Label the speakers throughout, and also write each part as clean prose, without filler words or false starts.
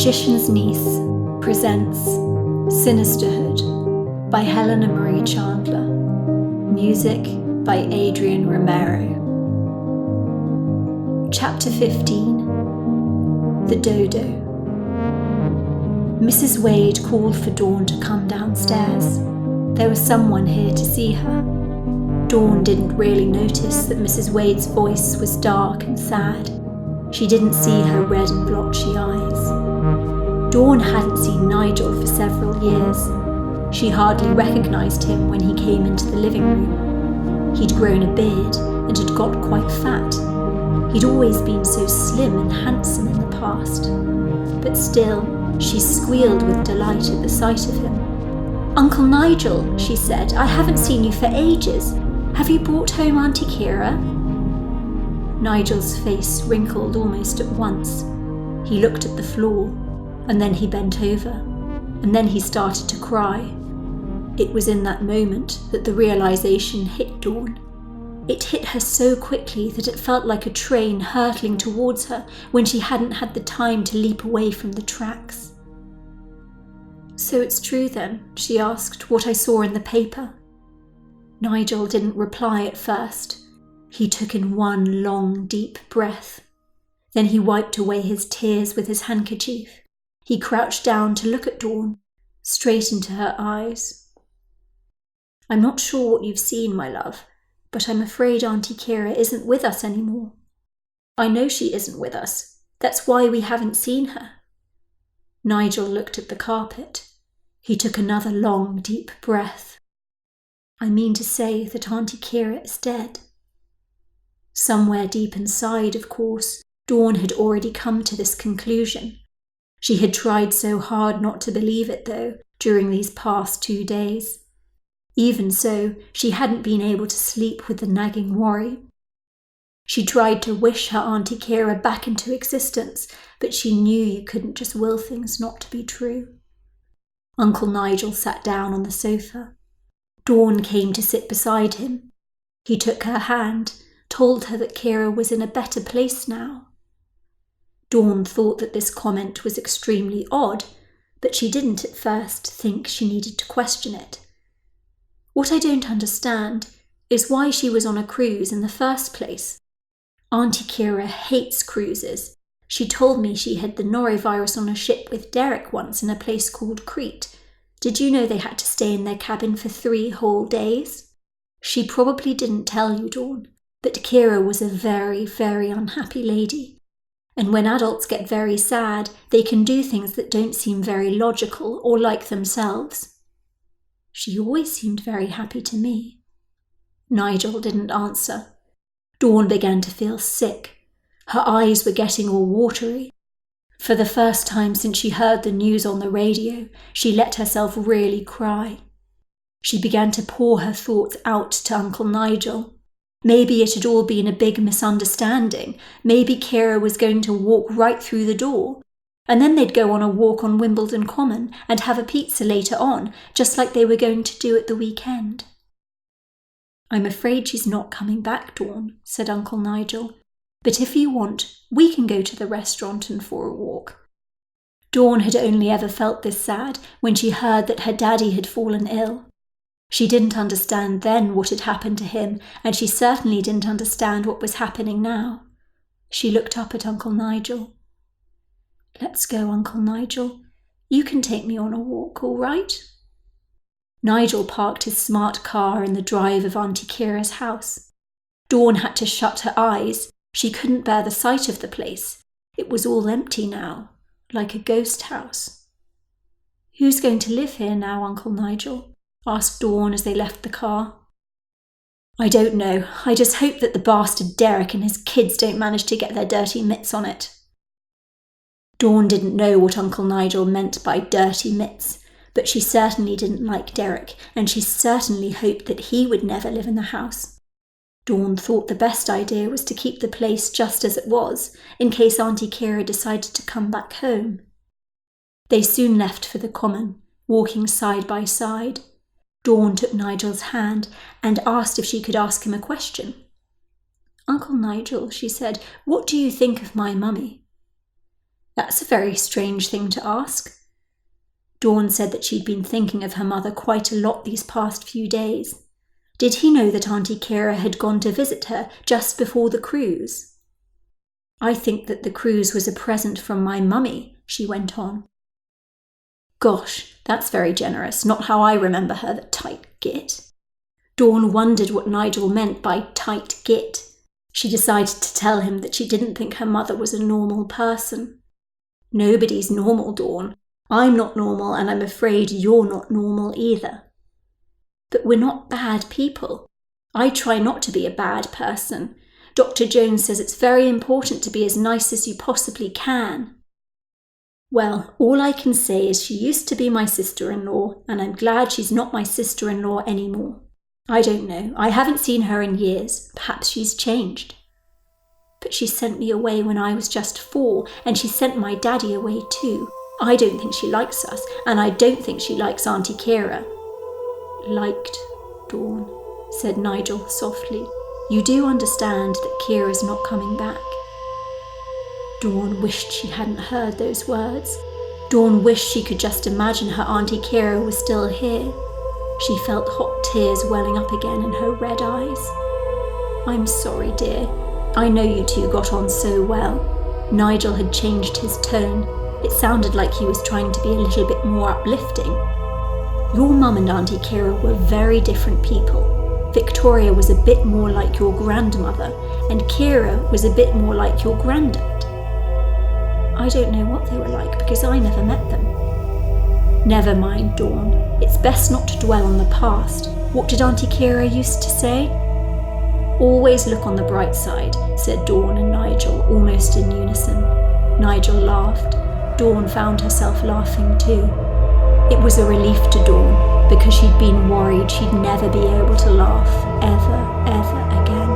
Speaker 1: Magician's Niece presents Sinisterhood by Helena Marie Chandler. Music by Adrian Romero. Chapter 15. The Dodo. Mrs. Wade called for Dawn to come downstairs. There was someone here to see her. Dawn didn't really notice that Mrs. Wade's voice was dark and sad. She didn't see her red and blotchy eyes. Dawn hadn't seen Nigel for several years. She hardly recognised him when he came into the living room. He'd grown a beard and had got quite fat. He'd always been so slim and handsome in the past. But still, she squealed with delight at the sight of him. "Uncle Nigel," she said, "I haven't seen you for ages. Have you brought home Auntie Keira?" Nigel's face wrinkled almost at once. He looked at the floor, and then he bent over, and then he started to cry. It was in that moment that the realization hit Dawn. It hit her so quickly that it felt like a train hurtling towards her when she hadn't had the time to leap away from the tracks. "So it's true then," she asked, "what I saw in the paper?" Nigel didn't reply at first. He took in one long, deep breath. Then he wiped away his tears with his handkerchief. He crouched down to look at Dawn, straight into her eyes. "I'm not sure what you've seen, my love, but I'm afraid Auntie Keira isn't with us anymore." "I know she isn't with us. That's why we haven't seen her." Nigel looked at the carpet. He took another long, deep breath. "I mean to say that Auntie Keira is dead." Somewhere deep inside, of course, Dawn had already come to this conclusion. She had tried so hard not to believe it, though, during these past 2 days. Even so, she hadn't been able to sleep with the nagging worry. She tried to wish her Auntie Keira back into existence, but she knew you couldn't just will things not to be true. Uncle Nigel sat down on the sofa. Dawn came to sit beside him. He took her hand, told her that Keira was in a better place now. Dawn thought that this comment was extremely odd, but she didn't at first think she needed to question it. "What I don't understand is why she was on a cruise in the first place. Auntie Keira hates cruises. She told me she had the norovirus on a ship with Derek once in a place called Crete. Did you know they had to stay in their cabin for 3 whole days? She probably didn't tell you, Dawn, but Keira was a very, very unhappy lady. And when adults get very sad, they can do things that don't seem very logical or like themselves. She always seemed very happy to me." Nigel didn't answer. Dawn began to feel sick. Her eyes were getting all watery. For the first time since she heard the news on the radio, she let herself really cry. She began to pour her thoughts out to Uncle Nigel. Maybe it had all been a big misunderstanding. Maybe Keira was going to walk right through the door, and then they'd go on a walk on Wimbledon Common and have a pizza later on, just like they were going to do at the weekend. "I'm afraid she's not coming back, Dawn," said Uncle Nigel. "But if you want, we can go to the restaurant and for a walk." Dawn had only ever felt this sad when she heard that her daddy had fallen ill. She didn't understand then what had happened to him, and she certainly didn't understand what was happening now. She looked up at Uncle Nigel. "Let's go, Uncle Nigel. You can take me on a walk, all right?" Nigel parked his smart car in the drive of Auntie Keira's house. Dawn had to shut her eyes. She couldn't bear the sight of the place. It was all empty now, like a ghost house. "Who's going to live here now, Uncle Nigel?" asked Dawn as they left the car. "I don't know. I just hope that the bastard Derek and his kids don't manage to get their dirty mitts on it." Dawn didn't know what Uncle Nigel meant by dirty mitts, but she certainly didn't like Derek, and she certainly hoped that he would never live in the house. Dawn thought the best idea was to keep the place just as it was, in case Auntie Keira decided to come back home. They soon left for the common, walking side by side. Dawn took Nigel's hand and asked if she could ask him a question. "Uncle Nigel," she said, "what do you think of my mummy?" That's a very strange thing to ask. Dawn said that she'd been thinking of her mother quite a lot these past few days. Did he know that Auntie Keira had gone to visit her just before the cruise? I think that the cruise was a present from my mummy, she went on. Gosh, that's very generous, not how I remember her, the tight git. Dawn wondered what Nigel meant by tight git. She decided to tell him that she didn't think her mother was a normal person. Nobody's normal, Dawn. I'm not normal, and I'm afraid you're not normal either. But we're not bad people. I try not to be a bad person. Dr. Jones says it's very important to be as nice as you possibly can. Well, all I can say is she used to be my sister-in-law, and I'm glad she's not my sister-in-law anymore. I don't know. I haven't seen her in years. Perhaps she's changed. But she sent me away when I was just 4, and she sent my daddy away too. I don't think she likes us, and I don't think she likes Auntie Keira. Liked, Dawn, said Nigel softly. You do understand that Keira's not coming back. Dawn wished she hadn't heard those words. Dawn wished she could just imagine her Auntie Keira was still here. She felt hot tears welling up again in her red eyes. I'm sorry, dear. I know you two got on so well. Nigel had changed his tone. It sounded like he was trying to be a little bit more uplifting. Your mum and Auntie Keira were very different people. Victoria was a bit more like your grandmother, and Keira was a bit more like your granddad. I don't know what they were like because I never met them. Never mind, Dawn. It's best not to dwell on the past. What did Auntie Keira used to say? Always look on the bright side, said Dawn and Nigel, almost in unison. Nigel laughed. Dawn found herself laughing too. It was a relief to Dawn, because she'd been worried she'd never be able to laugh, ever again.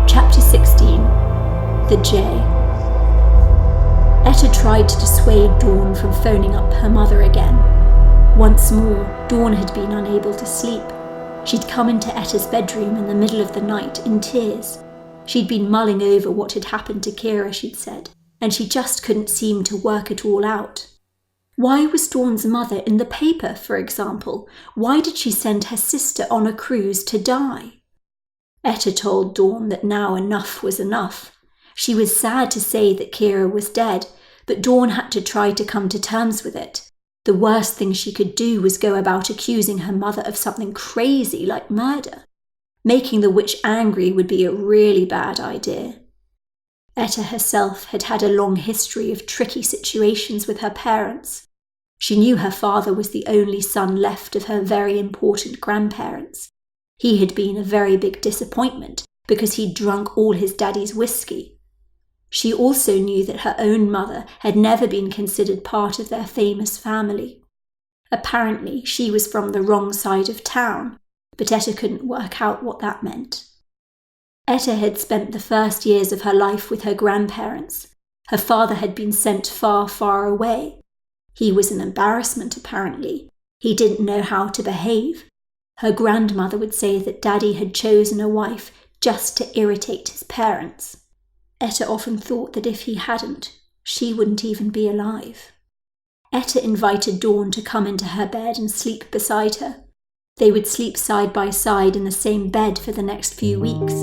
Speaker 1: Chapter 16. The J. Etta tried to dissuade Dawn from phoning up her mother again. Once more, Dawn had been unable to sleep. She'd come into Etta's bedroom in the middle of the night in tears. She'd been mulling over what had happened to Keira, she'd said, and she just couldn't seem to work it all out. Why was Dawn's mother in the paper, for example? Why did she send her sister on a cruise to die? Etta told Dawn that now enough was enough. She was sad to say that Keira was dead, but Dawn had to try to come to terms with it. The worst thing she could do was go about accusing her mother of something crazy like murder. Making the witch angry would be a really bad idea. Etta herself had had a long history of tricky situations with her parents. She knew her father was the only son left of her very important grandparents. He had been a very big disappointment because he'd drunk all his daddy's whiskey. She also knew that her own mother had never been considered part of their famous family. Apparently, she was from the wrong side of town, but Etta couldn't work out what that meant. Etta had spent the first years of her life with her grandparents. Her father had been sent far, far away. He was an embarrassment, apparently. He didn't know how to behave. Her grandmother would say that Daddy had chosen a wife just to irritate his parents. Etta often thought that if he hadn't, she wouldn't even be alive. Etta invited Dawn to come into her bed and sleep beside her. They would sleep side by side in the same bed for the next few weeks,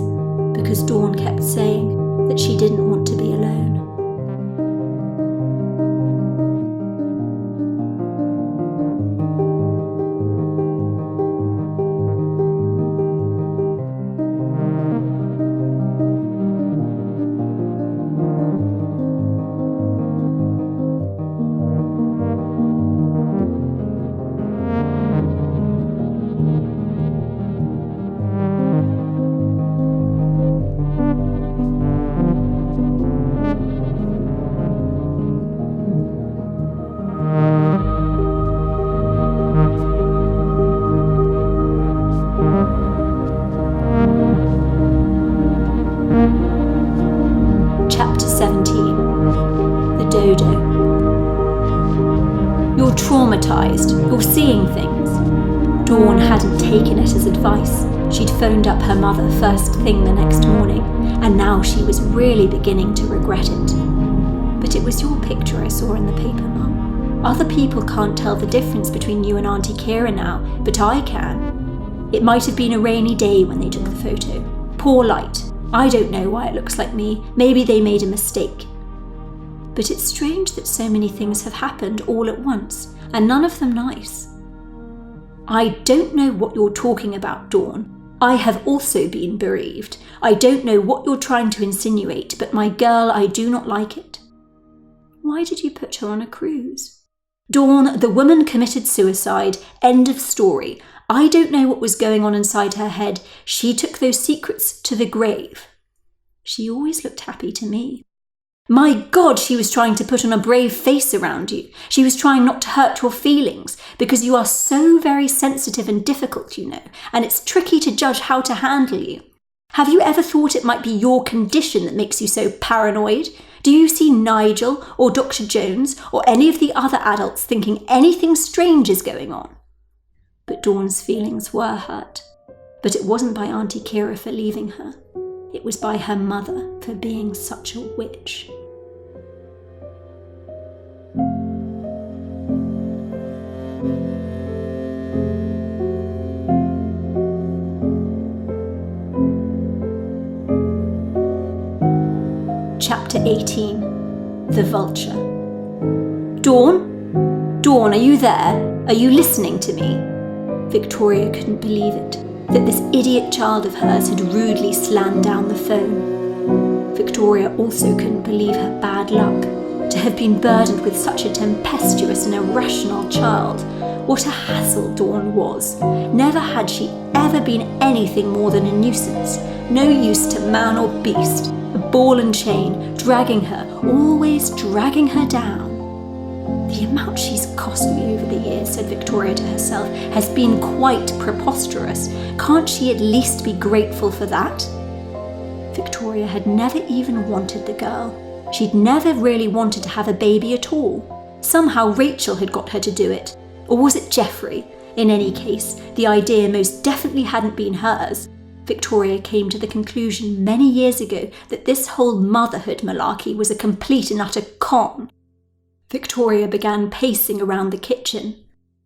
Speaker 1: because Dawn kept saying that she didn't want to be alone. traumatised. You're seeing things. Dawn hadn't taken it as advice. She'd phoned up her mother first thing the next morning, and now she was really beginning to regret it. But it was your picture I saw in the paper, Mum. Other people can't tell the difference between you and Auntie Keira now, but I can. It might have been a rainy day when they took the photo. Poor light. I don't know why it looks like me. Maybe they made a mistake. But it's strange that so many things have happened all at once, and none of them nice. I don't know what you're talking about, Dawn. I have also been bereaved. I don't know what you're trying to insinuate, but my girl, I do not like it. Why did you put her on a cruise? Dawn, the woman committed suicide. End of story. I don't know what was going on inside her head. She took those secrets to the grave. She always looked happy to me. My God, she was trying to put on a brave face around you. She was trying not to hurt your feelings, because you are so very sensitive and difficult, you know, and it's tricky to judge how to handle you. Have you ever thought it might be your condition that makes you so paranoid? Do you see Nigel or Dr. Jones or any of the other adults thinking anything strange is going on? But Dawn's feelings were hurt. But it wasn't by Auntie Keira for leaving her. It was by her mother for being such a witch. Chapter 18. The Vulture. Dawn? Dawn, are you there? Are you listening to me? Victoria couldn't believe it, that this idiot child of hers had rudely slammed down the phone. Victoria also couldn't believe her bad luck, to have been burdened with such a tempestuous and irrational child. What a hassle Dawn was. Never had she ever been anything more than a nuisance, no use to man or beast, a ball and chain, dragging her, always dragging her down. The amount she's cost me over the years, said Victoria to herself, has been quite preposterous. Can't she at least be grateful for that? Victoria had never even wanted the girl. She'd never really wanted to have a baby at all. Somehow Rachel had got her to do it. Or was it Geoffrey? In any case, the idea most definitely hadn't been hers. Victoria came to the conclusion many years ago that this whole motherhood malarkey was a complete and utter con. Victoria began pacing around the kitchen.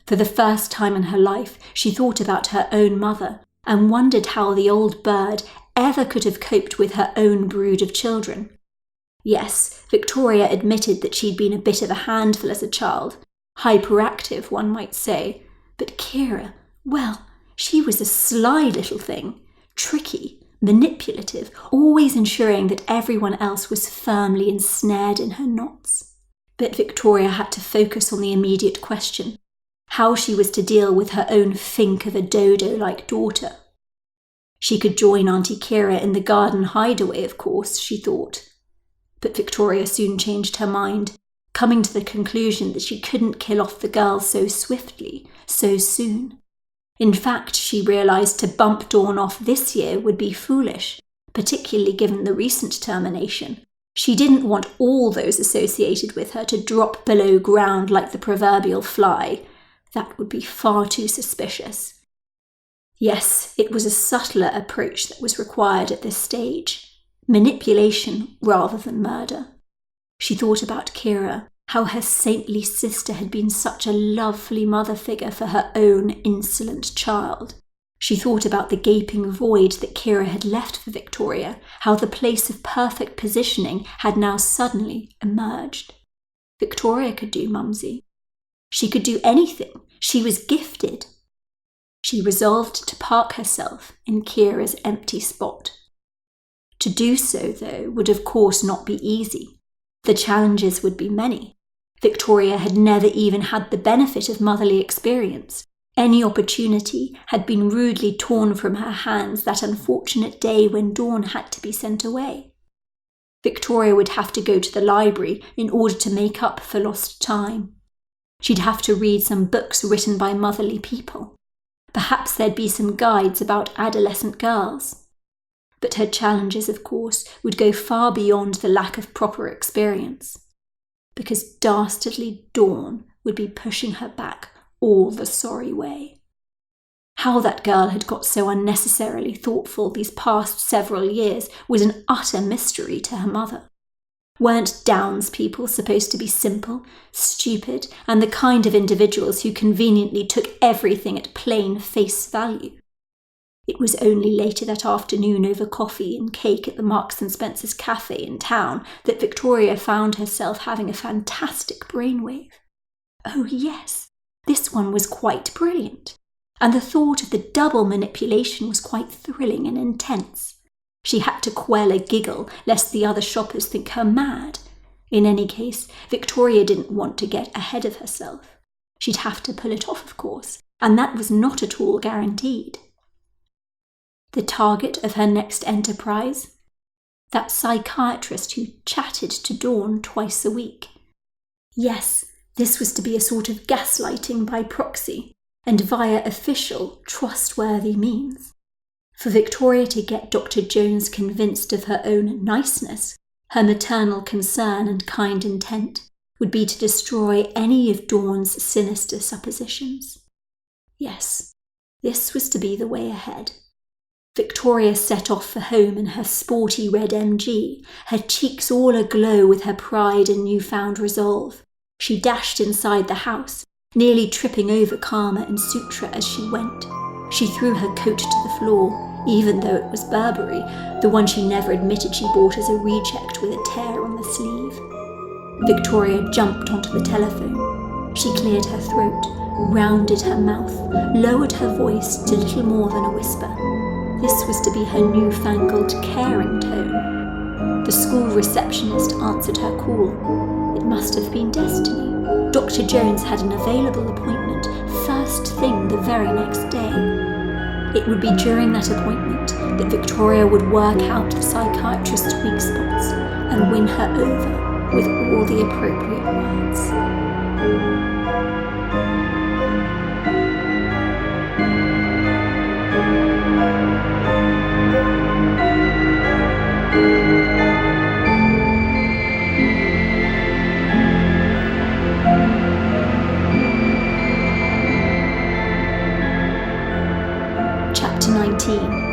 Speaker 1: For the first time in her life, she thought about her own mother and wondered how the old bird ever could have coped with her own brood of children. Yes, Victoria admitted that she'd been a bit of a handful as a child. Hyperactive, one might say. But Keira, well, she was a sly little thing. Tricky, manipulative, always ensuring that everyone else was firmly ensnared in her knots. But Victoria had to focus on the immediate question, how she was to deal with her own fink of a dodo-like daughter. She could join Auntie Keira in the garden hideaway, of course, she thought. But Victoria soon changed her mind, coming to the conclusion that she couldn't kill off the girl so swiftly, so soon. In fact, she realised to bump Dawn off this year would be foolish, particularly given the recent termination. She didn't want all those associated with her to drop below ground like the proverbial fly. That would be far too suspicious. Yes, it was a subtler approach that was required at this stage. Manipulation rather than murder. She thought about Keira, how her saintly sister had been such a lovely mother figure for her own insolent child. She thought about the gaping void that Keira had left for Victoria, how the place of perfect positioning had now suddenly emerged. Victoria could do Mumsy. She could do anything. She was gifted. She resolved to park herself in Keira's empty spot. To do so, though, would of course not be easy. The challenges would be many. Victoria had never even had the benefit of motherly experience. Any opportunity had been rudely torn from her hands that unfortunate day when Dawn had to be sent away. Victoria would have to go to the library in order to make up for lost time. She'd have to read some books written by motherly people. Perhaps there'd be some guides about adolescent girls. But her challenges, of course, would go far beyond the lack of proper experience. Because dastardly Dawn would be pushing her back all the sorry way. How that girl had got so unnecessarily thoughtful these past several years was an utter mystery to her mother. Weren't Downs people supposed to be simple, stupid, and the kind of individuals who conveniently took everything at plain face value? It was only later that afternoon over coffee and cake at the Marks and Spencer's cafe in town that Victoria found herself having a fantastic brainwave. Oh yes, this one was quite brilliant, and the thought of the double manipulation was quite thrilling and intense. She had to quell a giggle lest the other shoppers think her mad. In any case, Victoria didn't want to get ahead of herself. She'd have to pull it off, of course, and that was not at all guaranteed. The target of her next enterprise? That psychiatrist who chatted to Dawn twice a week. Yes, this was to be a sort of gaslighting by proxy, and via official, trustworthy means. For Victoria to get Dr. Jones convinced of her own niceness, her maternal concern and kind intent, would be to destroy any of Dawn's sinister suppositions. Yes, this was to be the way ahead. Victoria set off for home in her sporty red MG, her cheeks all aglow with her pride and newfound resolve. She dashed inside the house, nearly tripping over Karma and Sutra as she went. She threw her coat to the floor, even though it was Burberry, the one she never admitted she bought as a reject with a tear on the sleeve. Victoria jumped onto the telephone. She cleared her throat, rounded her mouth, lowered her voice to little more than a whisper. This was to be her newfangled, caring tone. The school receptionist answered her call. It must have been destiny. Dr. Jones had an available appointment first thing the very next day. It would be during that appointment that Victoria would work out the psychiatrist's weak spots and win her over with all the appropriate words. Chapter 19.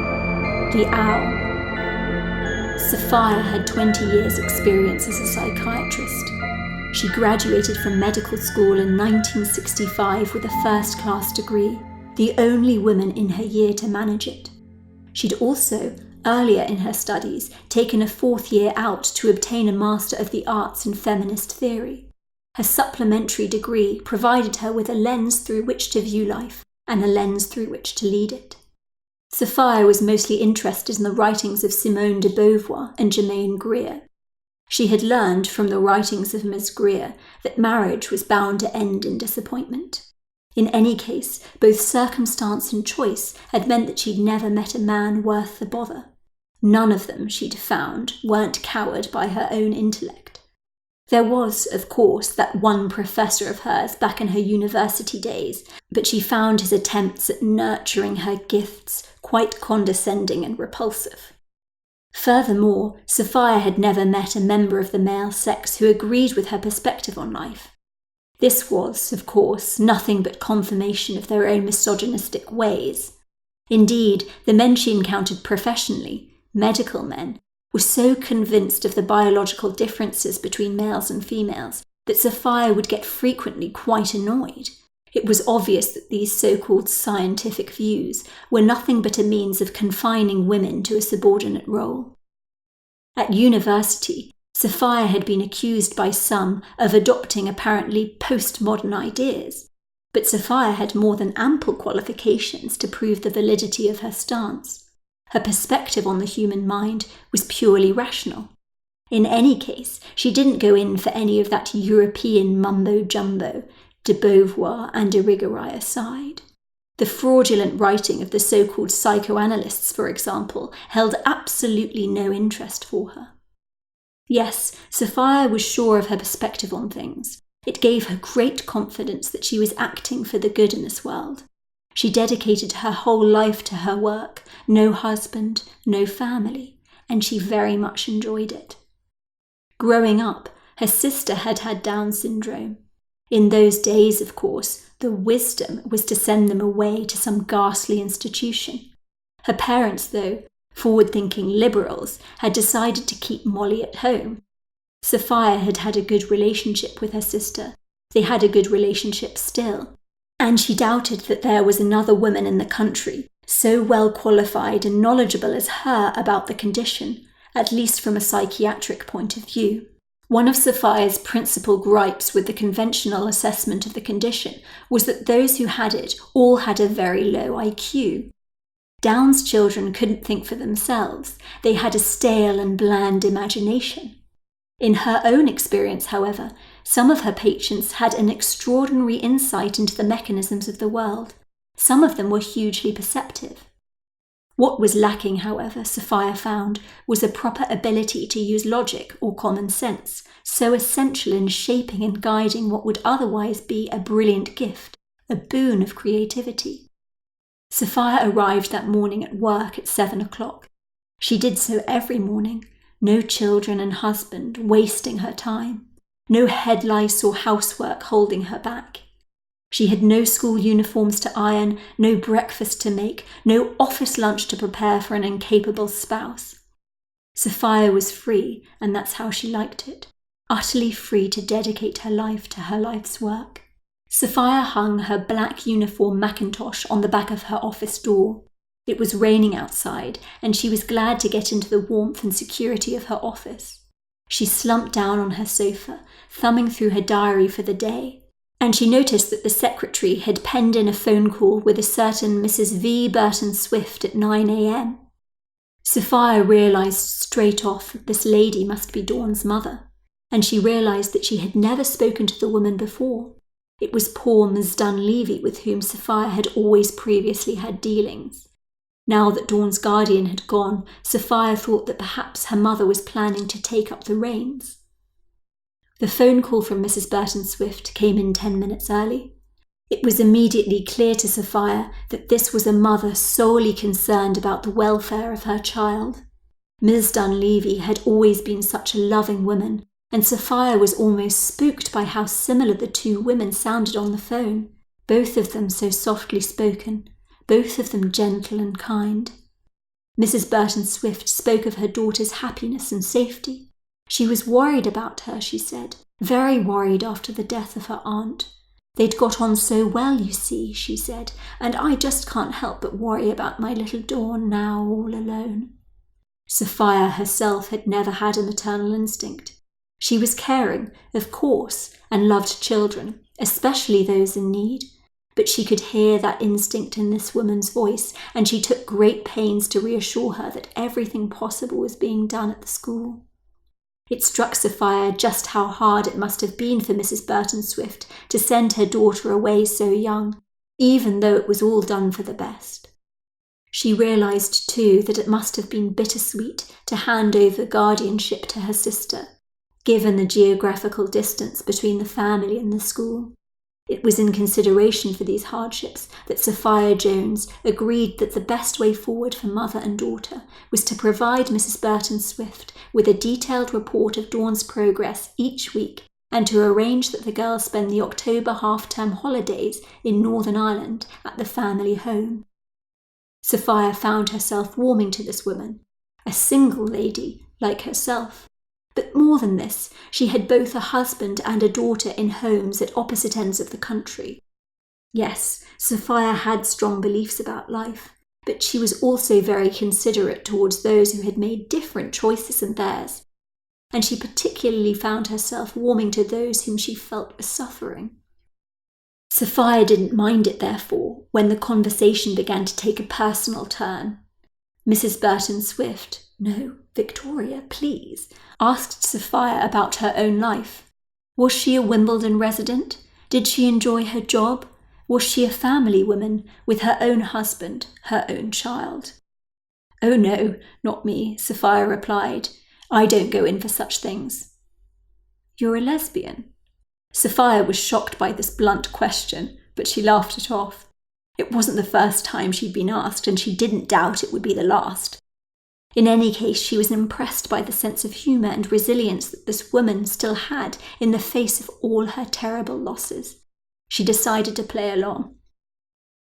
Speaker 1: The Owl. Sophia had 20 years' experience as a psychiatrist. She graduated from medical school in 1965 with a first-class degree, the only woman in her year to manage it. She'd also, earlier in her studies, taken a fourth year out to obtain a Master of the Arts in Feminist Theory. Her supplementary degree provided her with a lens through which to view life and a lens through which to lead it. Sophia was mostly interested in the writings of Simone de Beauvoir and Germaine Greer. She had learned from the writings of Miss Greer that marriage was bound to end in disappointment. In any case, both circumstance and choice had meant that she'd never met a man worth the bother. None of them, she'd found, weren't cowered by her own intellect. There was, of course, that one professor of hers back in her university days, but she found his attempts at nurturing her gifts quite condescending and repulsive. Furthermore, Sophia had never met a member of the male sex who agreed with her perspective on life. This was, of course, nothing but confirmation of their own misogynistic ways. Indeed, the men she encountered professionally, medical men, were so convinced of the biological differences between males and females that Sophia would get frequently quite annoyed. It was obvious that these so-called scientific views were nothing but a means of confining women to a subordinate role. At university, Sophia had been accused by some of adopting apparently postmodern ideas, but Sophia had more than ample qualifications to prove the validity of her stance. Her perspective on the human mind was purely rational. In any case, she didn't go in for any of that European mumbo-jumbo, de Beauvoir and Irigaray aside. The fraudulent writing of the so-called psychoanalysts, for example, held absolutely no interest for her. Yes, Sophia was sure of her perspective on things. It gave her great confidence that she was acting for the good in this world. She dedicated her whole life to her work, no husband, no family, and she very much enjoyed it. Growing up, her sister had had Down syndrome. In those days, of course, the wisdom was to send them away to some ghastly institution. Her parents, though, forward-thinking liberals, had decided to keep Molly at home. Sophia had had a good relationship with her sister. They had a good relationship still. And she doubted that there was another woman in the country so well qualified and knowledgeable as her about the condition, at least from a psychiatric point of view. One of Sophia's principal gripes with the conventional assessment of the condition was that those who had it all had a very low IQ. Down's children couldn't think for themselves. They had a stale and bland imagination. In her own experience, however, some of her patients had an extraordinary insight into the mechanisms of the world. Some of them were hugely perceptive. What was lacking, however, Sophia found, was a proper ability to use logic or common sense, so essential in shaping and guiding what would otherwise be a brilliant gift, a boon of creativity. Sophia arrived that morning at work at 7 o'clock. She did so every morning, no children and husband wasting her time, no head lice or housework holding her back. She had no school uniforms to iron, no breakfast to make, no office lunch to prepare for an incapable spouse. Sophia was free, and that's how she liked it, utterly free to dedicate her life to her life's work. Sophia hung her black uniform mackintosh on the back of her office door. It was raining outside, and she was glad to get into the warmth and security of her office. She slumped down on her sofa, thumbing through her diary for the day, and she noticed that the secretary had penned in a phone call with a certain Mrs. V. Burton Swift at 9 a.m. Sophia realised straight off that this lady must be Dawn's mother, and she realised that she had never spoken to the woman before. It was poor Ms. Dunleavy with whom Sophia had always previously had dealings. Now that Dawn's guardian had gone, Sophia thought that perhaps her mother was planning to take up the reins. The phone call from Mrs. Burton Swift came in 10 minutes early. It was immediately clear to Sophia that this was a mother solely concerned about the welfare of her child. Ms. Dunleavy had always been such a loving woman, and Sophia was almost spooked by how similar the two women sounded on the phone, both of them so softly spoken, both of them gentle and kind. Mrs. Burton Swift spoke of her daughter's happiness and safety. She was worried about her, she said, very worried after the death of her aunt. They'd got on so well, you see, she said, and I just can't help but worry about my little Dawn now all alone. Sophia herself had never had a maternal instinct. She was caring, of course, and loved children, especially those in need, but she could hear that instinct in this woman's voice, and she took great pains to reassure her that everything possible was being done at the school. It struck Sophia just how hard it must have been for Mrs. Burton Swift to send her daughter away so young, even though it was all done for the best. She realised, too, that it must have been bittersweet to hand over guardianship to her sister, given the geographical distance between the family and the school. It was in consideration for these hardships that Sophia Jones agreed that the best way forward for mother and daughter was to provide Mrs. Burton Swift with a detailed report of Dawn's progress each week, and to arrange that the girls spend the October half-term holidays in Northern Ireland at the family home. Sophia found herself warming to this woman, a single lady like herself. But more than this, she had both a husband and a daughter in homes at opposite ends of the country. Yes, Sophia had strong beliefs about life, but she was also very considerate towards those who had made different choices than theirs, and she particularly found herself warming to those whom she felt were suffering. Sophia didn't mind it, therefore, when the conversation began to take a personal turn. Mrs. Burton Swift, no, Victoria, please, asked Sophia about her own life. Was she a Wimbledon resident? Did she enjoy her job? Was she a family woman with her own husband, her own child? Oh no, not me, Sophia replied. I don't go in for such things. You're a lesbian? Sophia was shocked by this blunt question, but she laughed it off. It wasn't the first time she'd been asked, and she didn't doubt it would be the last. In any case, she was impressed by the sense of humour and resilience that this woman still had in the face of all her terrible losses. She decided to play along.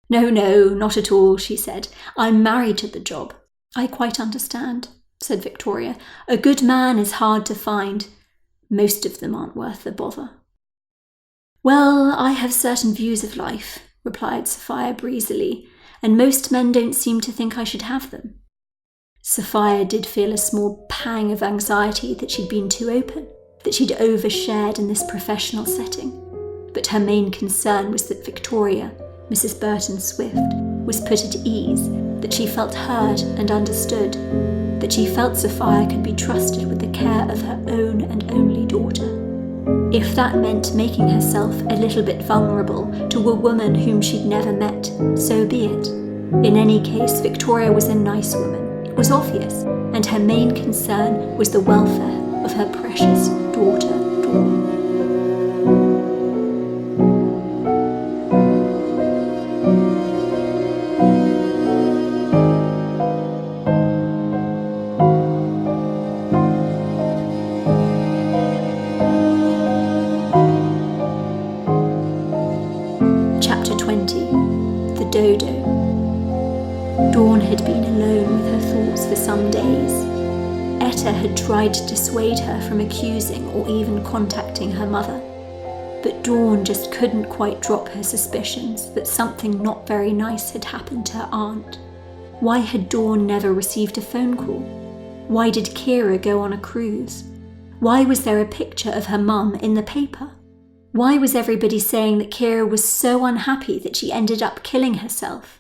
Speaker 1: No, not at all, she said. I'm married to the job. I quite understand, said Victoria. A good man is hard to find. Most of them aren't worth the bother. Well, I have certain views of life, replied Sophia breezily, and most men don't seem to think I should have them. Sophia did feel a small pang of anxiety that she'd been too open, that she'd overshared in this professional setting. But her main concern was that Victoria, Mrs. Burton Swift, was put at ease, that she felt heard and understood, that she felt Sophia could be trusted with the care of her own and only daughter. If that meant making herself a little bit vulnerable to a woman whom she'd never met, so be it. In any case, Victoria was a nice woman, it was obvious, and her main concern was the welfare of her precious daughter, Dawn. Dawn had been alone with her thoughts for some days. Etta had tried to dissuade her from accusing or even contacting her mother, but Dawn just couldn't quite drop her suspicions that something not very nice had happened to her aunt. Why had Dawn never received a phone call? Why did Keira go on a cruise? Why was there a picture of her mum in the paper? Why was everybody saying that Keira was so unhappy that she ended up killing herself?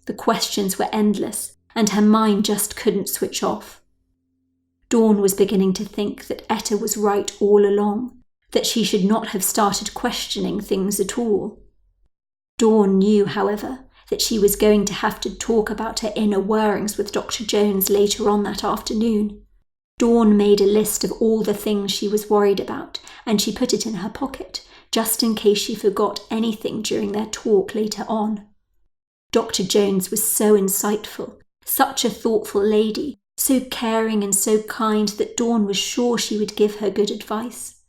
Speaker 1: The questions were endless, and her mind just couldn't switch off. Dawn was beginning to think that Etta was right all along, that she should not have started questioning things at all. Dawn knew, however, that she was going to have to talk about her inner workings with Dr. Jones later on that afternoon. Dawn made a list of all the things she was worried about, and she put it in her pocket, just in case she forgot anything during their talk later on. Dr. Jones was so insightful, such a thoughtful lady, so caring and so kind that Dawn was sure she would give her good advice.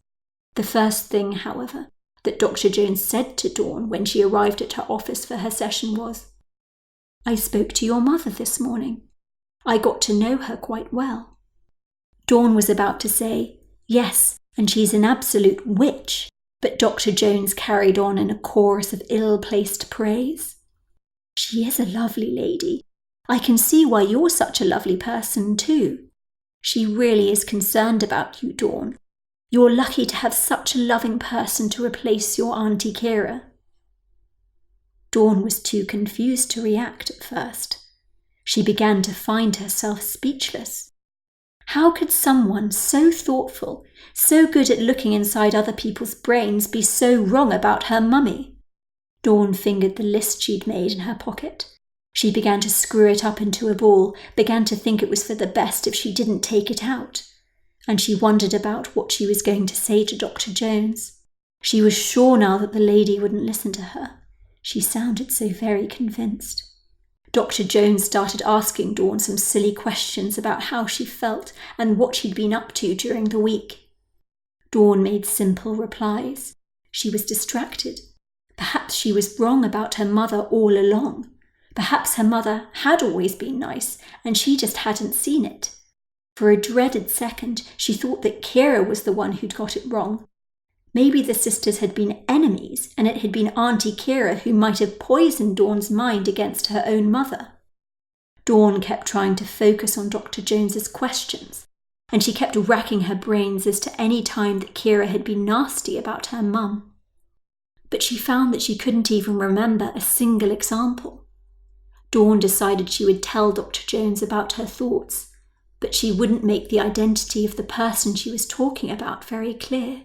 Speaker 1: The first thing, however, that Dr. Jones said to Dawn when she arrived at her office for her session was, "I spoke to your mother this morning. I got to know her quite well." Dawn was about to say, "Yes, and she's an absolute witch," but Dr. Jones carried on in a chorus of ill-placed praise. "She is a lovely lady. I can see why you're such a lovely person too. She really is concerned about you, Dawn. You're lucky to have such a loving person to replace your Auntie Keira." Dawn was too confused to react at first. She began to find herself speechless. How could someone so thoughtful, so good at looking inside other people's brains, be so wrong about her mummy? Dawn fingered the list she'd made in her pocket. She began to screw it up into a ball, began to think it was for the best if she didn't take it out. And she wondered about what she was going to say to Dr. Jones. She was sure now that the lady wouldn't listen to her. She sounded so very convinced. Dr. Jones started asking Dawn some silly questions about how she felt and what she'd been up to during the week. Dawn made simple replies. She was distracted. Perhaps she was wrong about her mother all along. Perhaps her mother had always been nice, and she just hadn't seen it. For a dreaded second, she thought that Keira was the one who'd got it wrong. Maybe the sisters had been enemies, and it had been Auntie Keira who might have poisoned Dawn's mind against her own mother. Dawn kept trying to focus on Dr. Jones's questions, and she kept racking her brains as to any time that Keira had been nasty about her mum. But she found that she couldn't even remember a single example. Dawn decided she would tell Dr. Jones about her thoughts, but she wouldn't make the identity of the person she was talking about very clear.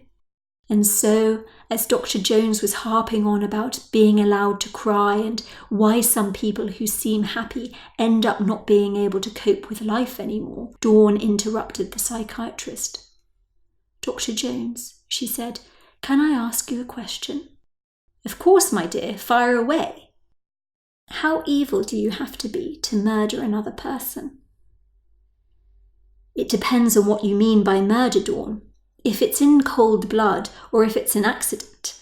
Speaker 1: And so, as Dr. Jones was harping on about being allowed to cry and why some people who seem happy end up not being able to cope with life anymore, Dawn interrupted the psychiatrist. "Dr. Jones," she said, "can I ask you a question?" "Of course, my dear, fire away." "How evil do you have to be to murder another person?" It depends on what you mean by murder, Dawn. If it's in cold blood or if it's an accident.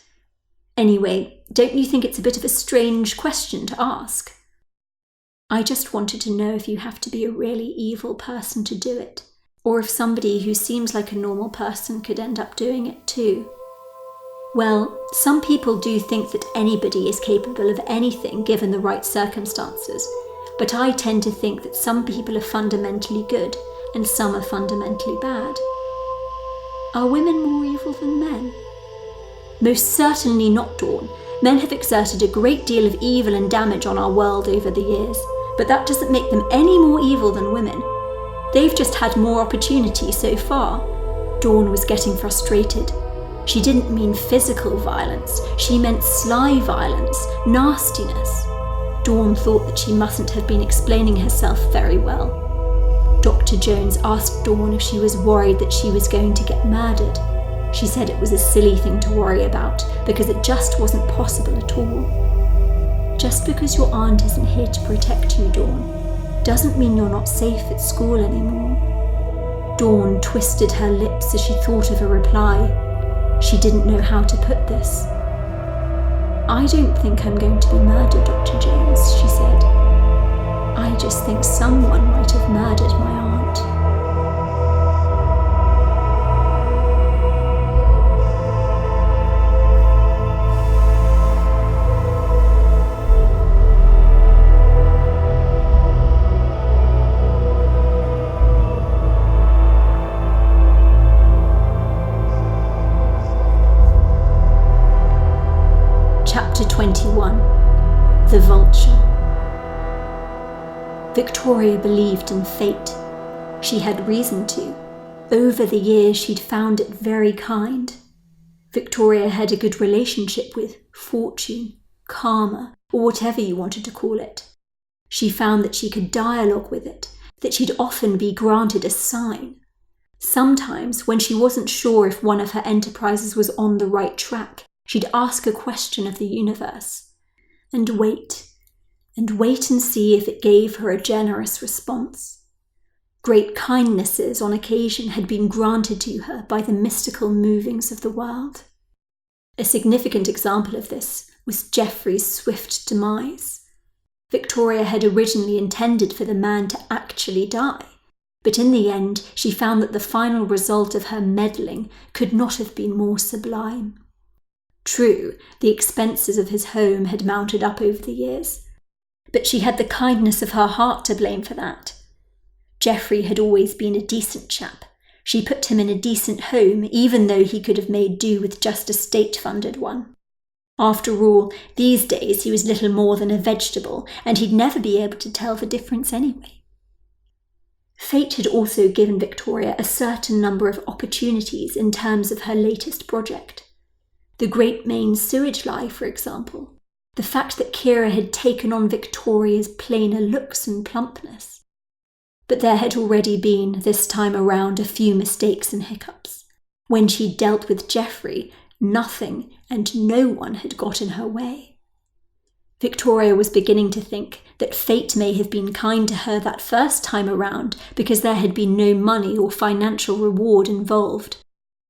Speaker 1: Anyway, don't you think it's a bit of a strange question to ask? I just wanted to know if you have to be a really evil person to do it, or if somebody who seems like a normal person could end up doing it too. Well, some people do think that anybody is capable of anything given the right circumstances, but I tend to think that some people are fundamentally good and some are fundamentally bad. Are women more evil than men? Most certainly not, Dawn. Men have exerted a great deal of evil and damage on our world over the years, but that doesn't make them any more evil than women. They've just had more opportunity so far. Dawn was getting frustrated. She didn't mean physical violence, she meant sly violence, nastiness. Dawn thought that she mustn't have been explaining herself very well. Dr. Jones asked Dawn if she was worried that she was going to get murdered. She said it was a silly thing to worry about because it just wasn't possible at all. Just because your aunt isn't here to protect you, Dawn, doesn't mean you're not safe at school anymore. Dawn twisted her lips as she thought of a reply. She didn't know how to put this. I don't think I'm going to be murdered, Dr. Jones, she said. I just think someone might have murdered my aunt. Chapter 21. The Vulture. Victoria believed in fate. She had reason to. Over the years she'd found it very kind. Victoria had a good relationship with fortune, karma, or whatever you wanted to call it. She found that she could dialogue with it, that she'd often be granted a sign. Sometimes, when she wasn't sure if one of her enterprises was on the right track, she'd ask a question of the universe, and wait and see if it gave her a generous response. Great kindnesses on occasion had been granted to her by the mystical movings of the world. A significant example of this was Geoffrey's swift demise. Victoria had originally intended for the man to actually die, but in the end she found that the final result of her meddling could not have been more sublime. True, the expenses of his home had mounted up over the years, but she had the kindness of her heart to blame for that. Geoffrey had always been a decent chap. She put him in a decent home, even though he could have made do with just a state-funded one. After all, these days he was little more than a vegetable, and he'd never be able to tell the difference anyway. Fate had also given Victoria a certain number of opportunities in terms of her latest project. The Great Main Sewage Lie, for example. The fact that Keira had taken on Victoria's plainer looks and plumpness. But there had already been, this time around, a few mistakes and hiccups. When she dealt with Geoffrey, nothing and no one had got in her way. Victoria was beginning to think that fate may have been kind to her that first time around because there had been no money or financial reward involved.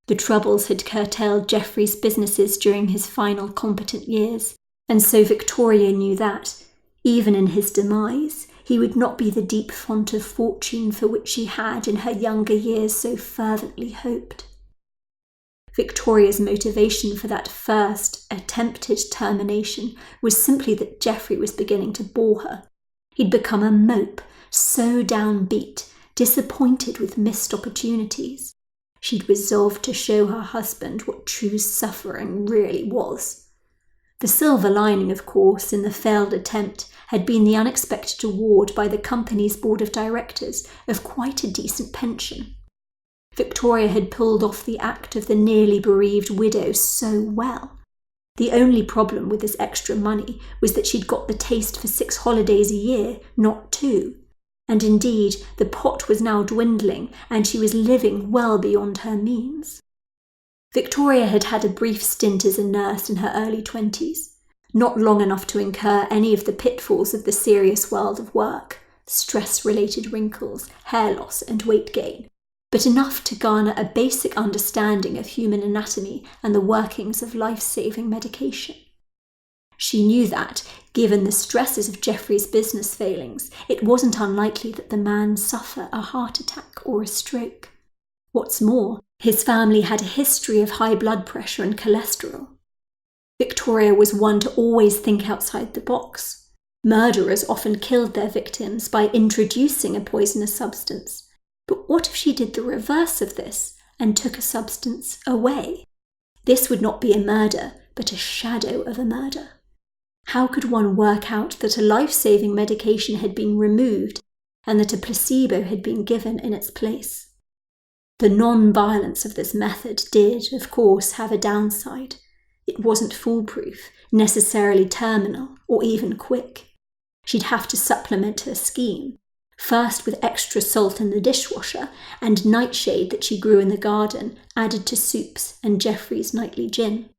Speaker 1: The troubles had curtailed Geoffrey's businesses during his final competent years, and so Victoria knew that, even in his demise, he would not be the deep font of fortune for which she had in her younger years so fervently hoped. Victoria's motivation for that first, attempted termination was simply that Geoffrey was beginning to bore her. He'd become a mope, so downbeat, disappointed with missed opportunities. She'd resolved to show her husband what true suffering really was. The silver lining, of course, in the failed attempt had been the unexpected award by the company's board of directors of quite a decent pension. Victoria had pulled off the act of the nearly bereaved widow so well. The only problem with this extra money was that she'd got the taste for 6 holidays a year, not 2. And indeed, the pot was now dwindling, and she was living well beyond her means. Victoria had had a brief stint as a nurse in her early 20s, not long enough to incur any of the pitfalls of the serious world of work, stress-related wrinkles, hair loss and weight gain. but enough to garner a basic understanding of human anatomy and the workings of life-saving medication. She knew that, given the stresses of Jeffrey's business failings, it wasn't unlikely that the man suffer a heart attack or a stroke. What's more, his family had a history of high blood pressure and cholesterol. Victoria was one to always think outside the box. Murderers often killed their victims by introducing a poisonous substance. But what if she did the reverse of this and took a substance away? This would not be a murder, but a shadow of a murder. How could one work out that a life-saving medication had been removed and that a placebo had been given in its place? The non-violence of this method did, of course, have a downside. It wasn't foolproof, necessarily terminal, or even quick. She'd have to supplement her scheme, first with extra salt in the dishwasher and nightshade that she grew in the garden, added to soups and Jeffrey's nightly gin.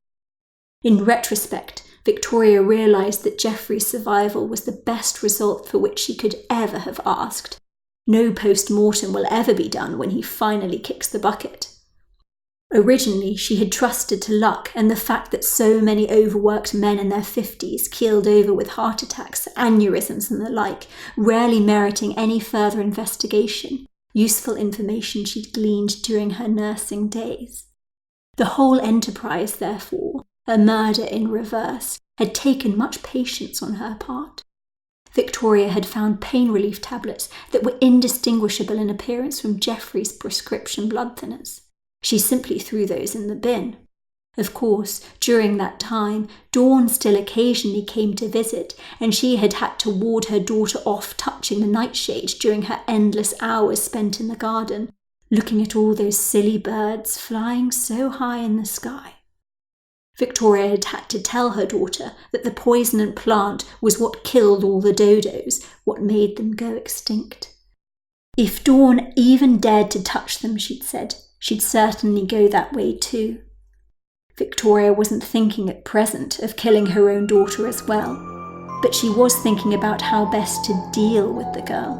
Speaker 1: In retrospect, Victoria realised that Jeffrey's survival was the best result for which she could ever have asked. No post-mortem will ever be done when he finally kicks the bucket. Originally, she had trusted to luck and the fact that so many overworked men in their 50s keeled over with heart attacks, aneurysms and the like, rarely meriting any further investigation, useful information she'd gleaned during her nursing days. The whole enterprise, therefore, a murder in reverse, had taken much patience on her part. Victoria had found pain relief tablets that were indistinguishable in appearance from Jeffrey's prescription blood thinners. She simply threw those in the bin. Of course, during that time, Dawn still occasionally came to visit, and she had had to ward her daughter off touching the nightshade during her endless hours spent in the garden, looking at all those silly birds flying so high in the sky. Victoria had had to tell her daughter that the poisonous plant was what killed all the dodos, what made them go extinct. If Dawn even dared to touch them, she'd said, she'd certainly go that way too. Victoria wasn't thinking at present of killing her own daughter as well, but she was thinking about how best to deal with the girl,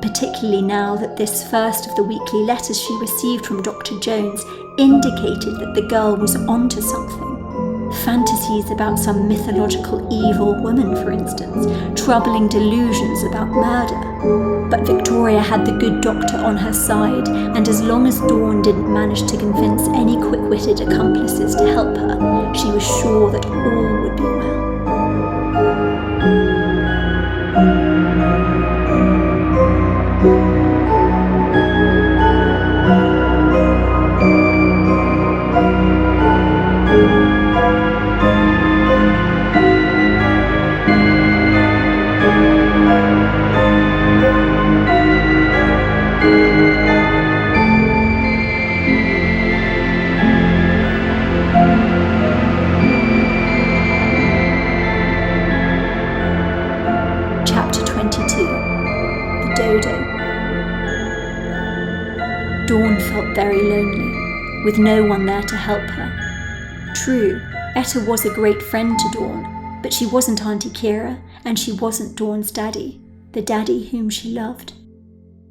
Speaker 1: particularly now that this first of the weekly letters she received from Dr. Jones indicated that the girl was onto something. Fantasies about some mythological evil woman, for instance, troubling delusions about murder. But Victoria had the good doctor on her side, and as long as Dawn didn't manage to convince any quick-witted accomplices to help her, she was sure that all would be well. Chapter 22. The Dodo. Dawn felt very lonely, with no one there to help her. True, Etta was a great friend to Dawn, but she wasn't Auntie Keira, and she wasn't Dawn's daddy, the daddy whom she loved.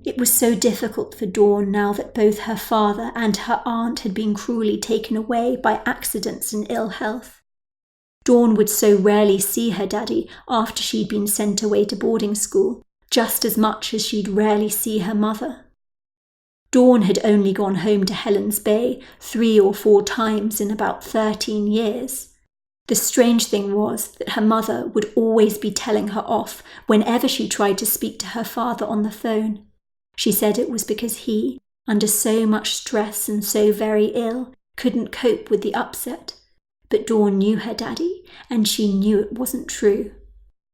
Speaker 1: It was so difficult for Dawn now that both her father and her aunt had been cruelly taken away by accidents and ill health. Dawn would so rarely see her daddy after she'd been sent away to boarding school, just as much as she'd rarely see her mother. Dawn had only gone home to Helen's Bay 3 or 4 times in about 13 years. The strange thing was that her mother would always be telling her off whenever she tried to speak to her father on the phone. She said it was because he, under so much stress and so very ill, couldn't cope with the upset. But Dawn knew her daddy, and she knew it wasn't true.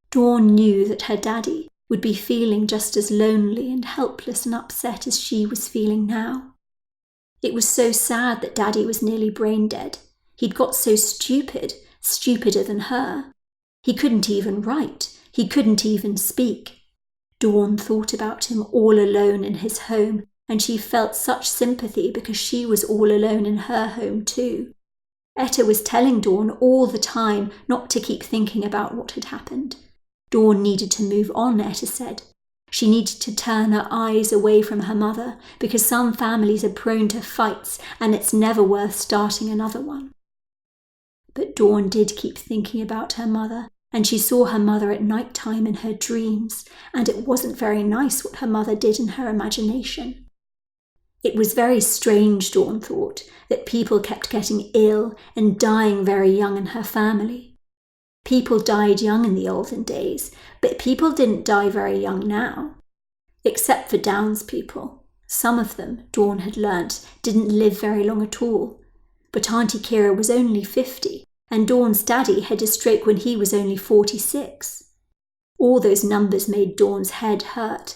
Speaker 1: Dawn knew that her daddy would be feeling just as lonely and helpless and upset as she was feeling now. It was so sad that Daddy was nearly brain dead. He'd got so stupid, stupider than her. He couldn't even write. He couldn't even speak. Dawn thought about him all alone in his home, and she felt such sympathy because she was all alone in her home too. Etta was telling Dawn all the time not to keep thinking about what had happened. Dawn needed to move on, Etta said. She needed to turn her eyes away from her mother because some families are prone to fights and it's never worth starting another one. But Dawn did keep thinking about her mother, and she saw her mother at night time in her dreams, and it wasn't very nice what her mother did in her imagination. It was very strange, Dawn thought, that people kept getting ill and dying very young in her family. People died young in the olden days, but people didn't die very young now. Except for Downs people. Some of them, Dawn had learnt, didn't live very long at all. But Auntie Keira was only 50, and Dawn's daddy had a stroke when he was only 46. All those numbers made Dawn's head hurt.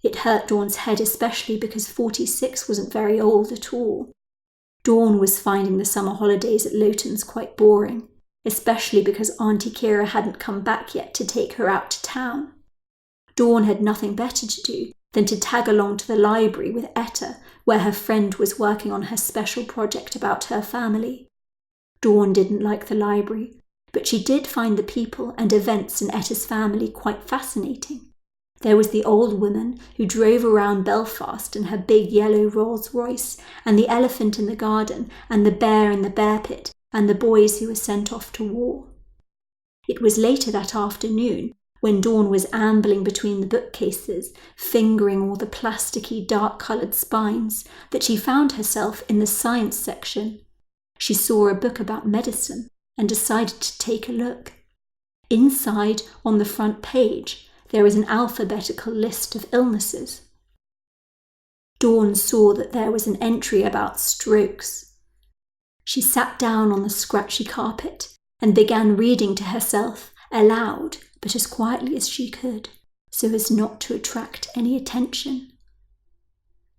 Speaker 1: It hurt Dawn's head especially because 46 wasn't very old at all. Dawn was finding the summer holidays at Lowton's quite boring, especially because Auntie Keira hadn't come back yet to take her out to town. Dawn had nothing better to do than to tag along to the library with Etta, where her friend was working on her special project about her family. Dawn didn't like the library, but she did find the people and events in Etta's family quite fascinating. There was the old woman who drove around Belfast in her big yellow Rolls Royce, and the elephant in the garden, and the bear in the bear pit, and the boys who were sent off to war. It was later that afternoon, when Dawn was ambling between the bookcases, fingering all the plasticky dark-coloured spines, that she found herself in the science section. She saw a book about medicine and decided to take a look. Inside, on the front page, there was an alphabetical list of illnesses. Dawn saw that there was an entry about strokes. She sat down on the scratchy carpet and began reading to herself, aloud, but as quietly as she could, so as not to attract any attention.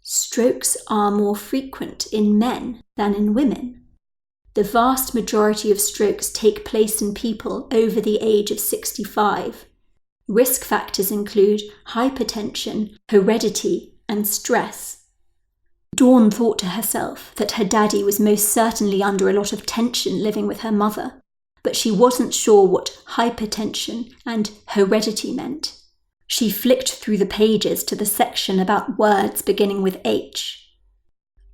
Speaker 1: Strokes are more frequent in men than in women. The vast majority of strokes take place in people over the age of 65. Risk factors include hypertension, heredity, and stress. Dawn thought to herself that her daddy was most certainly under a lot of tension living with her mother, but she wasn't sure what hypertension and heredity meant. She flicked through the pages to the section about words beginning with H.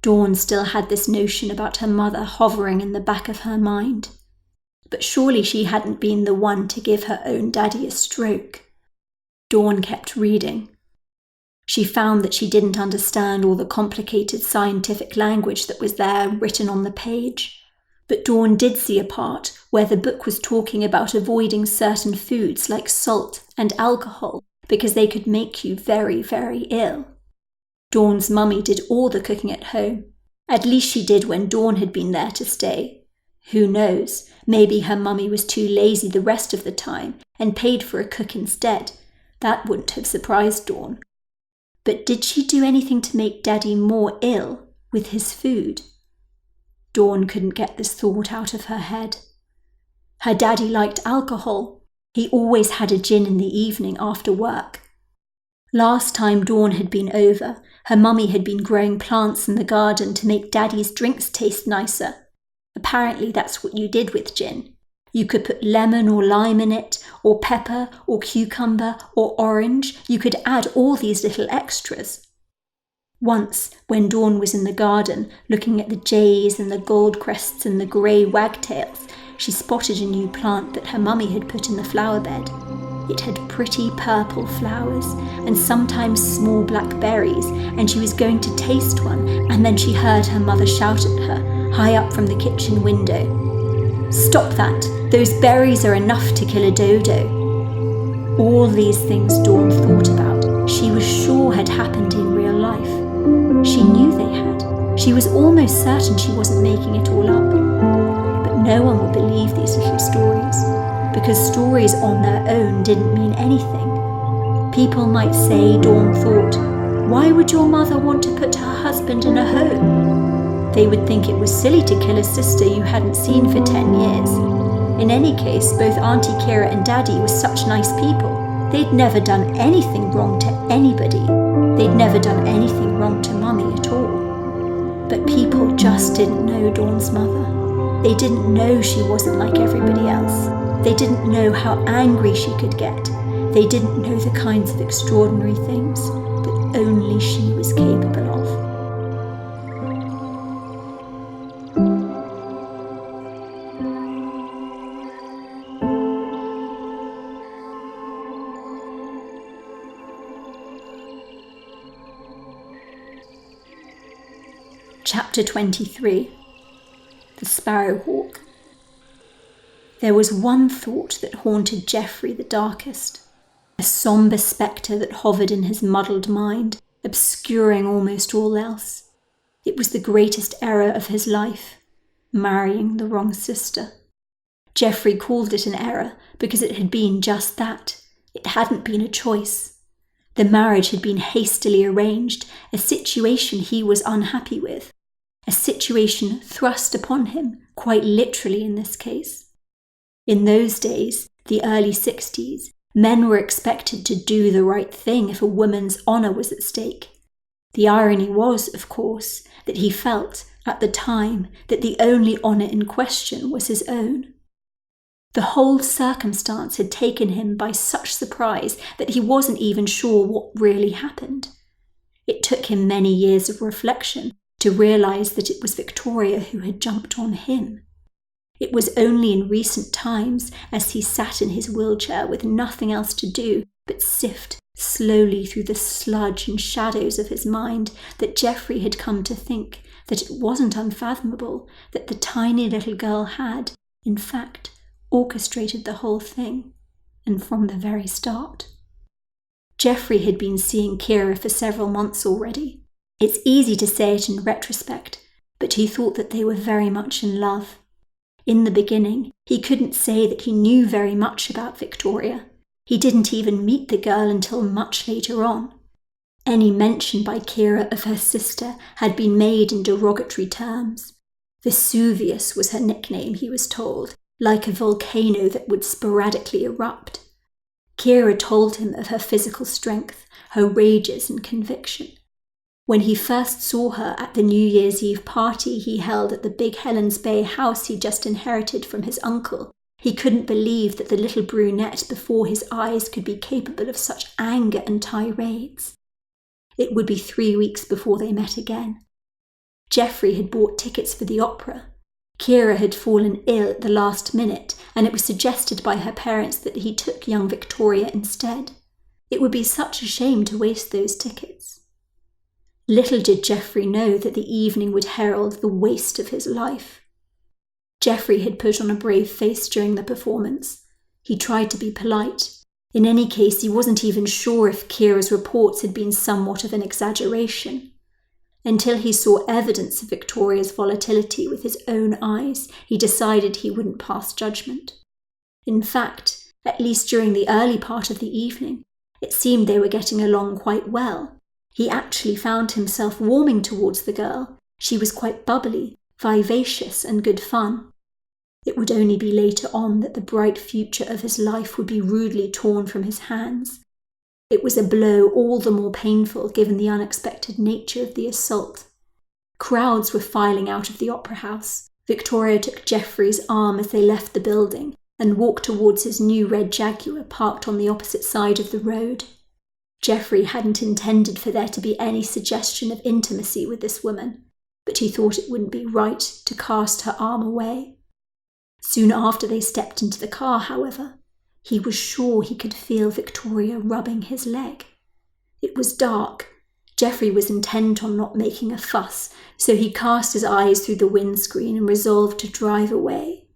Speaker 1: Dawn still had this notion about her mother hovering in the back of her mind. But surely she hadn't been the one to give her own daddy a stroke. Dawn kept reading. She found that she didn't understand all the complicated scientific language that was there written on the page. But Dawn did see a part where the book was talking about avoiding certain foods like salt and alcohol because they could make you very, very ill. Dawn's mummy did all the cooking at home. At least she did when Dawn had been there to stay. Who knows, maybe her mummy was too lazy the rest of the time and paid for a cook instead. That wouldn't have surprised Dawn. But did she do anything to make Daddy more ill with his food? Dawn couldn't get this thought out of her head. Her daddy liked alcohol. He always had a gin in the evening after work. Last time Dawn had been over, her mummy had been growing plants in the garden to make Daddy's drinks taste nicer. Apparently that's what you did with gin. You could put lemon or lime in it, or pepper, or cucumber, or orange. You could add all these little extras. Once, when Dawn was in the garden, looking at the jays and the goldcrests and the grey wagtails, she spotted a new plant that her mummy had put in the flower bed. It had pretty purple flowers, and sometimes small black berries, and she was going to taste one, and then she heard her mother shout at her, high up from the kitchen window. "Stop that! Those berries are enough to kill a dodo." All these things Dawn thought about, she was sure had happened in real life. She knew they had. She was almost certain she wasn't making it all up. But no one would believe these little stories, because stories on their own didn't mean anything. People might say, Dawn thought, "Why would your mother want to put her husband in a home?" They would think it was silly to kill a sister you hadn't seen for 10 years. In any case, both Auntie Keira and Daddy were such nice people. They'd never done anything wrong to anybody. They'd never done anything wrong to Mummy at all. But people just didn't know Dawn's mother. They didn't know she wasn't like everybody else. They didn't know how angry she could get, They didn't know the kinds of extraordinary things that only she was capable of. Chapter 23. The Sparrowhawk. There was one thought that haunted Geoffrey the darkest, a sombre spectre that hovered in his muddled mind, obscuring almost all else. It was the greatest error of his life, marrying the wrong sister. Geoffrey called it an error because it had been just that. It hadn't been a choice. The marriage had been hastily arranged, a situation he was unhappy with, a situation thrust upon him, quite literally in this case. In those days, the early 60s, men were expected to do the right thing if a woman's honour was at stake. The irony was, of course, that he felt, at the time, that the only honour in question was his own. The whole circumstance had taken him by such surprise that he wasn't even sure what really happened. It took him many years of reflection to realise that it was Victoria who had jumped on him. It was only in recent times, as he sat in his wheelchair with nothing else to do but sift slowly through the sludge and shadows of his mind, that Geoffrey had come to think that it wasn't unfathomable that the tiny little girl had, in fact, orchestrated the whole thing, and from the very start. Geoffrey had been seeing Keira for several months already. It's easy to say it in retrospect, but he thought that they were very much in love. In the beginning, he couldn't say that he knew very much about Victoria. He didn't even meet the girl until much later on. Any mention by Keira of her sister had been made in derogatory terms. Vesuvius was her nickname, he was told, like a volcano that would sporadically erupt. Keira told him of her physical strength, her rages and conviction. When he first saw her at the New Year's Eve party he held at the big Helens Bay house he'd just inherited from his uncle, he couldn't believe that the little brunette before his eyes could be capable of such anger and tirades. It would be 3 weeks before they met again. Geoffrey had bought tickets for the opera. Keira had fallen ill at the last minute, and it was suggested by her parents that he took young Victoria instead. It would be such a shame to waste those tickets. Little did Geoffrey know that the evening would herald the waste of his life. Geoffrey had put on a brave face during the performance. He tried to be polite. In any case, he wasn't even sure if Keira's reports had been somewhat of an exaggeration. Until he saw evidence of Victoria's volatility with his own eyes, he decided he wouldn't pass judgment. In fact, at least during the early part of the evening, it seemed they were getting along quite well. He actually found himself warming towards the girl. She was quite bubbly, vivacious, and good fun. It would only be later on that the bright future of his life would be rudely torn from his hands. It was a blow all the more painful given the unexpected nature of the assault. Crowds were filing out of the opera house. Victoria took Geoffrey's arm as they left the building and walked towards his new red Jaguar parked on the opposite side of the road. Geoffrey hadn't intended for there to be any suggestion of intimacy with this woman, but he thought it wouldn't be right to cast her arm away. Soon after they stepped into the car, however, he was sure he could feel Victoria rubbing his leg. It was dark. Geoffrey was intent on not making a fuss, so he cast his eyes through the windscreen and resolved to drive away.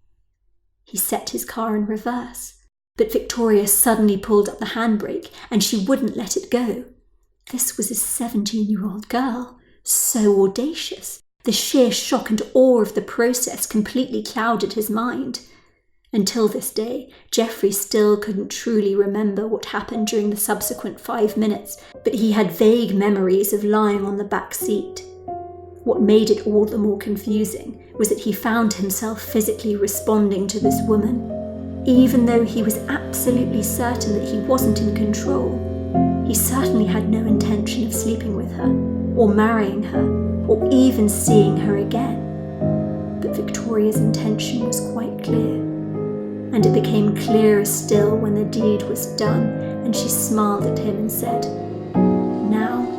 Speaker 1: He set his car in reverse, but Victoria suddenly pulled up the handbrake and she wouldn't let it go. This was a 17-year-old girl, so audacious. The sheer shock and awe of the process completely clouded his mind. Until this day, Geoffrey still couldn't truly remember what happened during the subsequent 5 minutes, but he had vague memories of lying on the back seat. What made it all the more confusing was that he found himself physically responding to this woman, even though he was absolutely certain that he wasn't in control. He certainly had no intention of sleeping with her, or marrying her, or even seeing her again. But Victoria's intention was quite clear. And it became clearer still when the deed was done and she smiled at him and said, "Now